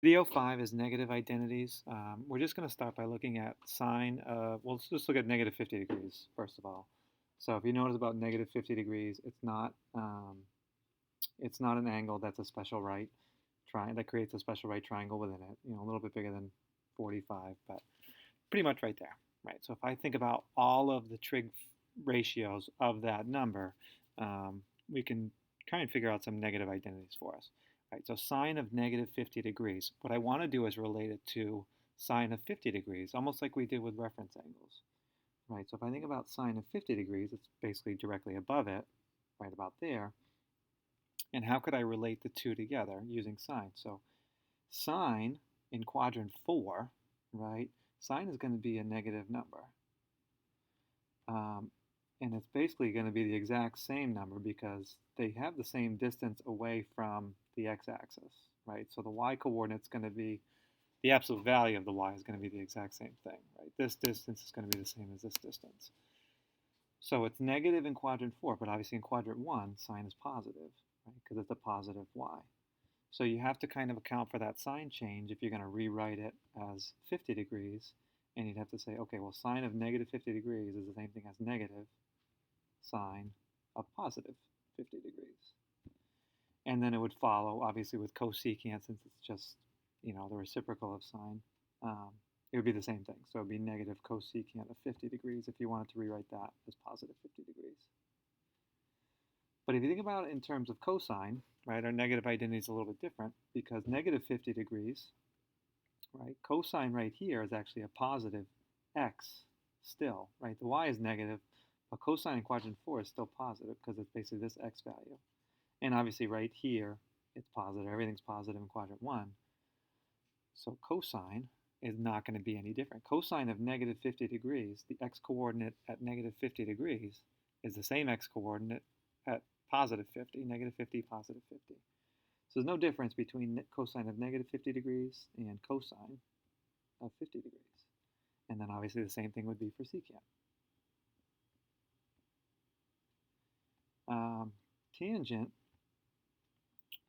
Video 5 is negative identities. We're just going to start by looking at sine. Well, let's just look at negative 50 degrees, first of all. So if you notice about negative 50 degrees, it's not an angle that's a special right that creates a special right triangle within it, a little bit bigger than 45, but pretty much right there, right? So if I think about all of the trig ratios of that number, we can try and figure out some negative identities for us. Right, so sine of negative 50 degrees. What I want to do is relate it to sine of 50 degrees, almost like we did with reference angles. Right, so if I think about sine of 50 degrees, it's basically directly above it, right about there. And how could I relate the two together using sine? So sine in quadrant 4, right, sine is going to be a negative number. Um, and it's basically going to be the exact same number because they have the same distance away from the x-axis, right? So the y-coordinate's going to be, the absolute value of the y is going to be the exact same thing, right? This distance is going to be the same as this distance. So it's negative in quadrant 4, but obviously in quadrant 1, sine is positive, right? Because it's a positive y. So you have to kind of account for that sign change if you're going to rewrite it as 50 degrees. And you'd have to say, okay, well, sine of negative 50 degrees is the same thing as negative sine of positive 50 degrees. And then it would follow, obviously, with cosecant, since it's just, the reciprocal of sine. It would be the same thing. So it would be negative cosecant of 50 degrees if you wanted to rewrite that as positive 50 degrees. But if you think about it in terms of cosine, right, our negative identity is a little bit different because negative 50 degrees, right, cosine right here is actually a positive x still, right? The y is negative, but cosine in quadrant 4 is still positive because it's basically this x value. And obviously right here, it's positive. Everything's positive in quadrant 1. So cosine is not going to be any different. Cosine of negative 50 degrees, the x-coordinate at negative 50 degrees, is the same x-coordinate at positive 50, negative 50, positive 50. So there's no difference between cosine of negative 50 degrees and cosine of 50 degrees. And then obviously the same thing would be for secant. Tangent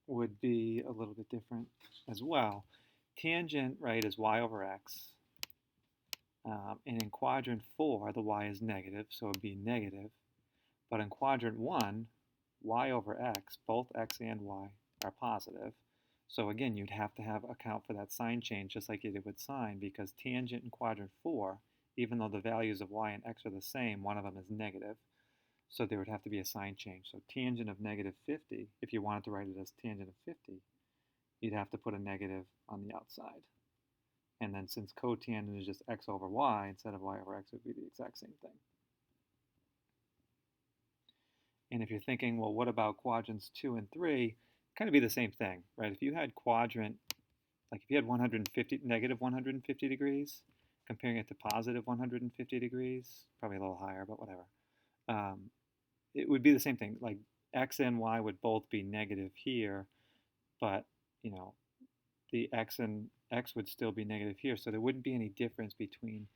would be a little bit different as well. Tangent, right, is y over x. And in quadrant 4, the y is negative, so it would be negative. But in quadrant 1, y over x, both x and y are positive. So again, you'd have to account for that sign change just like you did with sine, because tangent in quadrant 4, even though the values of y and x are the same, one of them is negative. So there would have to be a sign change. So tangent of negative 50, if you wanted to write it as tangent of 50, you'd have to put a negative on the outside. And then since cotangent is just x over y instead of y over x, it would be the exact same thing. And if you're thinking, well, what about quadrants 2 and 3? Kind of be the same thing, right? If you had quadrant, like if you had 150, negative 150 degrees, comparing it to positive 150 degrees, probably a little higher, but whatever. It would be the same thing. Like x and y would both be negative here, but, the x and x would still be negative here. So there wouldn't be any difference between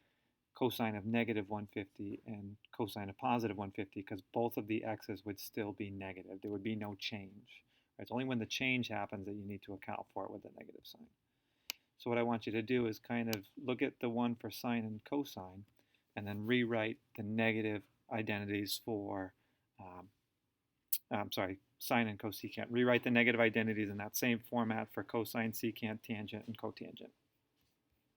cosine of negative 150 and cosine of positive 150 because both of the x's would still be negative. There would be no change. It's only when the change happens that you need to account for it with the negative sign. So what I want you to do is kind of look at the one for sine and cosine and then rewrite the negative identities for, sine and cosecant. Rewrite the negative identities in that same format for cosine, secant, tangent, and cotangent.